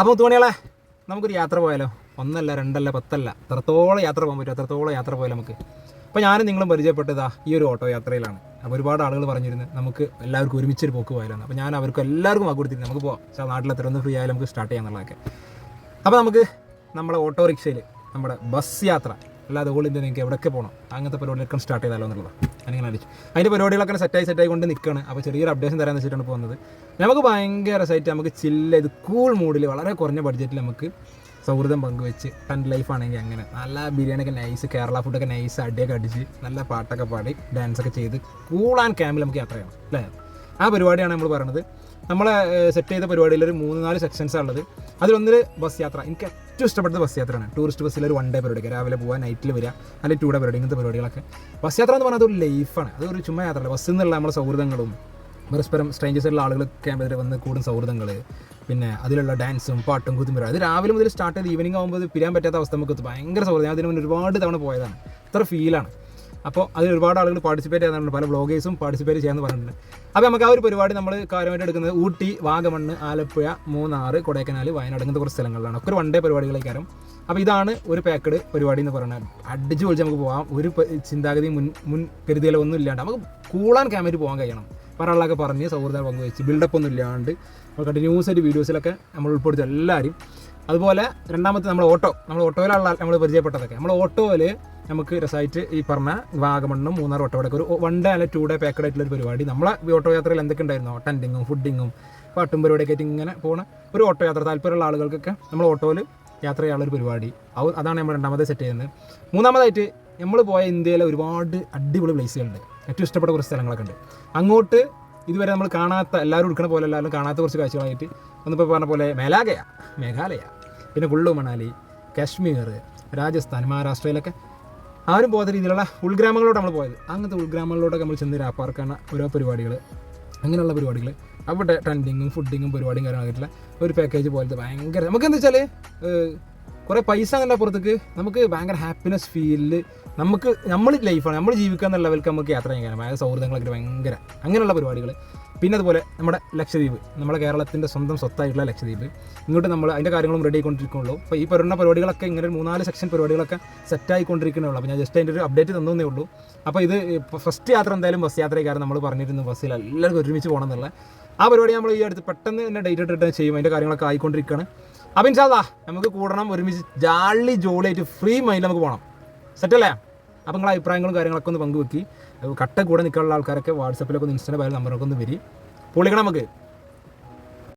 അപ്പോൾ തോണിയാളെ നമുക്കൊരു യാത്ര പോയാലോ? ഒന്നല്ല രണ്ടല്ല പത്തല്ല, എത്രത്തോളം യാത്ര പോകാൻ പറ്റും അത്രത്തോളം യാത്ര പോയാലോ നമുക്ക്. അപ്പോൾ ഞാനും നിങ്ങളും പരിചയപ്പെട്ടതാ ഈ ഒരു ഓട്ടോ യാത്രയിലാണ്. അപ്പോൾ ഒരുപാട് ആളുകൾ പറഞ്ഞിരുന്നു നമുക്ക് എല്ലാവർക്കും ഒരുമിച്ചൊരു പോക്ക് പോയാലാണ്. അപ്പോൾ ഞാൻ അവർക്ക് എല്ലാവർക്കും കൊടുത്തിരുന്നു നമുക്ക് പോകാം, പക്ഷേ നാട്ടിലെത്ര ഒന്ന് ഫ്രീ ആയാലും നമുക്ക് സ്റ്റാർട്ട് ചെയ്യാന്നുള്ളതൊക്കെ. അപ്പോൾ നമുക്ക് നമ്മളെ ഓട്ടോറിക്ഷയിൽ നമ്മുടെ ബസ് യാത്ര അല്ലാതെ ഓൾ ഇന്ത്യ നിങ്ങൾക്ക് എവിടെയൊക്കെ പോകണം അങ്ങനത്തെ പരിപാടികളൊക്കെ സ്റ്റാർട്ട് ചെയ്താലോ എന്നുള്ളതാണ് ഞാനിങ്ങനെ ആലോചിച്ചു. അതിൻ്റെ പരിപാടികളൊക്കെ സെറ്റായി കൊണ്ട് നിൽക്കുകയാണ്. അപ്പോൾ ചെറിയൊരു അപ്ഡേഷൻ തരാമെന്ന് വെച്ചിട്ടാണ് പോകുന്നത്. നമുക്ക് ഭയങ്കര രസമായിട്ട് നമുക്ക് ചില്ല് ചെയ്ത് കൂൾ മൂഡിൽ വളരെ കുറഞ്ഞ ബഡ്ജറ്റിൽ നമുക്ക് സൗഹൃദം പങ്കുവെച്ച് ടെൻറ്റ് ലൈഫ് ആണെങ്കിൽ അങ്ങനെ നല്ല ബിരിയാണിയൊക്കെ നൈസ്, കേരള ഫുഡൊക്കെ നൈസ്, അടിയൊക്കെ അടിച്ച് നല്ല പാട്ടൊക്കെ പാടി ഡാൻസൊക്കെ ചെയ്ത് കൂൾ ആൻഡ് ക്യാമ്പിൽ നമുക്ക് യാത്ര ചെയ്യണം അല്ലേ? ആ പരിപാടിയാണ് നമ്മൾ പറയുന്നത്. നമ്മളെ സെറ്റ് ചെയ്ത പരിപാടിയിൽ ഒരു 3-4 സെക്ഷൻസാണ് ഉള്ളത്. അതിലൊന്നിൽ ബസ് യാത്ര. എനിക്ക് ഏറ്റവും ഇഷ്ടപ്പെട്ടത് ബസ് യാത്രയാണ്. ടൂറിസ്റ്റ് ബസ്സിൽ ഒരു 1 ഡേ പരിപാടി, രാവിലെ പോകാൻ നൈറ്റിൽ വരിക, അല്ലെങ്കിൽ 2 ഡേ പരിപാടി, ഇങ്ങനത്തെ പരിപാടികളൊക്കെ. ബസ് യാത്ര എന്ന് പറഞ്ഞാൽ അതൊരു ലൈഫാണ്, അതൊരു ചുമ്മാ യാത്രയല്ല. ബസ്സിൽ നിന്നുള്ള നമ്മുടെ സൗഹൃദങ്ങളും പരസ്പരം സ്ട്രേഞ്ചേഴ്സുള്ള ആളുകൾ ക്യാമ്പിൽ വന്ന് കൂടും സൗഹൃദങ്ങൾ, പിന്നെ അതിലുള്ള ഡാൻസും പാട്ടും കുത്തുമ്പരും, അത് രാവിലെ മുതൽ സ്റ്റാർട്ട് ചെയ്ത് ഈവനിങ് ആകുമ്പോൾ പിരിയാൻ പറ്റാത്ത അവസ്ഥ നമുക്ക് ഭയങ്കര സൗഹൃദം. ഞാൻ അതിന് മുന്നേ ഒരുപാട് തവണ പോയതാണ്, അത്ര ഫീലാണ്. അപ്പോൾ അതിൽ ഒരുപാട് ആളുകൾ പാർട്ടിസിപ്പേറ്റ് ചെയ്യുന്നുണ്ട്, പല വ്ളോഗേഴ്സും പാർട്ടിസിപ്പേറ്റ് ചെയ്യാമെന്ന് പറഞ്ഞിട്ടുണ്ട്. അപ്പോൾ നമുക്ക് ആ ഒരു പരിപാടി നമ്മൾ കാര്യമായിട്ട് എടുക്കുന്നത് ഊട്ടി, വാഗമണ്ണ്, ആലപ്പുഴ, മൂന്നാർ, കൊടൈക്കനാൽ, വയനാട് ഇങ്ങനത്തെ കുറച്ച് സ്ഥലങ്ങളിലാണ്. ഒക്കെ ഒരു 1 ഡേ പരിപാടികളേക്കാരം. അപ്പോൾ ഇതാണ് ഒരു പാക്കഡ് പരിപാടി എന്ന് പറയുന്നത്. അടിച്ച് പൊളിച്ച് നമുക്ക് പോകാം, ഒരു ചിന്താഗതി മുൻ കരുതിയാലോ ഒന്നും ഇല്ലാണ്ട് നമുക്ക് കൂളാൻ ക്യാമറയിൽ പോകാൻ കഴിയണം. പറയാനുള്ളതൊക്കെ പറഞ്ഞ് സൗഹൃദം പങ്കുവെച്ച് ബിൽഡപ്പ് ഒന്നും ഇല്ലാണ്ട് നമ്മൾ കണ്ടിന്യൂസ് ആയിട്ട് വീഡിയോസിലൊക്കെ നമ്മൾ ഉൾപ്പെടുത്തി എല്ലാവരും. അതുപോലെ രണ്ടാമത്തെ നമ്മൾ ഓട്ടോയിലുള്ള നമ്മൾ പരിചയപ്പെട്ടതൊക്കെ നമ്മൾ ഓട്ടോയിൽ നമുക്ക് രസമായിട്ട് ഈ പറഞ്ഞ വാഗമണ്ണും മൂന്നാർ ഓട്ടോടൊക്കെ ഒരു 1 ഡേ അല്ലെങ്കിൽ 2 ഡേ പാക്കഡ് ആയിട്ടുള്ള ഒരു പരിപാടി. നമ്മളെ ഓട്ടോ യാത്രയിൽ എന്തൊക്കെ ഉണ്ടായിരുന്നോ, ടെൻറ്റിങ്ങും ഫുഡിങ്ങും പാട്ടും പരിപാടിയൊക്കെ ആയിട്ട് ഇങ്ങനെ പോകുന്ന ഒരു ഓട്ടോ യാത്ര താല്പര്യമുള്ള ആളുകൾക്കൊക്കെ നമ്മൾ ഓട്ടോയിൽ യാത്ര ചെയ്യാനുള്ളൊരു പരിപാടി. അതാണ് നമ്മൾ രണ്ടാമത്തെ സെറ്റ് ചെയ്യുന്നത്. മൂന്നാമതായിട്ട് നമ്മൾ പോയ ഇന്ത്യയിലെ ഒരുപാട് അടിപൊളി പ്ലേസുകളുണ്ട്, ഏറ്റവും ഇഷ്ടപ്പെട്ട കുറച്ച് സ്ഥലങ്ങളൊക്കെ ഉണ്ട്. അങ്ങോട്ട് ഇതുവരെ നമ്മൾ കാണാത്ത, എല്ലാവരും എടുക്കണ പോലെ എല്ലാവരും കാണാത്ത കുറച്ച് കാഴ്ചകളായിട്ട് ഒന്നിപ്പോൾ പറഞ്ഞ പോലെ മേഘാലയ, പിന്നെ കുള്ളു മണാലി, കാശ്മീർ, രാജസ്ഥാൻ, മഹാരാഷ്ട്രയിലൊക്കെ ആരും പോകാത്ത രീതിയിലുള്ള ഉൾഗ്രാമങ്ങളോട് നമ്മൾ പോയത്. അങ്ങനത്തെ ഉൾഗ്രാമങ്ങളിലോട്ടൊക്കെ നമ്മൾ ചെന്ന് രാപ്പാർക്കാണ് ഓരോ പരിപാടികൾ, അങ്ങനെയുള്ള പരിപാടികൾ. അവിടെ ടെൻറ്റിങ്ങും ഫുഡിങ്ങും പരിപാടിയും കാര്യങ്ങളായിട്ടുള്ള ഒരു പാക്കേജ് പോലത്തെ ഭയങ്കര നമുക്ക് എന്താ വെച്ചാൽ കുറേ പൈസ എന്നുള്ള പുറത്തേക്ക് നമുക്ക് ഭയങ്കര ഹാപ്പിനെസ് ഫീലിൽ നമ്മൾ ലൈഫാണ്, നമ്മൾ ജീവിക്കുക എന്നുള്ള ലെവലിൽ നമുക്ക് യാത്ര ചെയ്യാൻ ഭയങ്കര സൗഹൃദങ്ങളൊക്കെ ഭയങ്കര അങ്ങനെയുള്ള പരിപാടികൾ. പിന്നെ അതുപോലെ നമ്മുടെ ലക്ഷദ്വീപ്, നമ്മുടെ കേരളത്തിൻ്റെ സ്വന്തം സ്വത്തായിട്ടുള്ള ലക്ഷദ്വീപ്, ഇങ്ങോട്ട് നമ്മൾ അതിൻ്റെ കാര്യങ്ങളും റെഡി ആയിക്കൊണ്ടിരിക്കുന്നുള്ളൂ. അപ്പോൾ ഈ പറയുന്ന പരിപാടികളൊക്കെ ഇങ്ങനെ 3-4 സെക്ഷൻ പരിപാടികളൊക്കെ സെറ്റായിക്കൊണ്ടിരിക്കുന്നുള്ളൂ. അപ്പോൾ ഞാൻ ജസ്റ്റ് അതിൻ്റെ ഒരു അപ്ഡേറ്റ് തന്നേ ഉള്ളൂ. അപ്പോൾ ഇത് ഫസ്റ്റ് യാത്ര എന്തായാലും ബസ് യാത്രക്കാരൻ നമ്മൾ പറഞ്ഞിരുന്നു ബസ്സിൽ എല്ലാവർക്കും ഒരുമിച്ച് പോകണം എന്നുള്ള ആ പരിപാടി നമ്മൾ ഈ അടുത്ത് പെട്ടെന്ന് തന്നെ ഡേറ്റ് ഇട്ടിട്ട് ചെയ്യും. അതിൻ്റെ കാര്യങ്ങളൊക്കെ ആയിക്കൊണ്ടിരിക്കുകയാണ്. അപ്പോൾ ഇൻഷാ അല്ലാഹ് നമുക്ക് കൂടണം, ഒരുമിച്ച് ജോളിയായിട്ട് ഫ്രീ മൈൻഡിൽ നമുക്ക് പോകണം. സെറ്റല്ലേ? അപ്പോൾ നിങ്ങളുടെ അഭിപ്രായങ്ങളും കാര്യങ്ങളൊക്കെ ഒന്ന് പങ്കുവെക്കി. കട്ട കൂടെ നിൽക്കാനുള്ള ആൾക്കാരൊക്കെ വാട്സപ്പിലൊക്കെ ഒന്ന് ഇൻസ്റ്റൻ്റെ നമ്പറൊക്കെ ഒന്ന് വരി പൊളിക്കണം നമുക്ക്.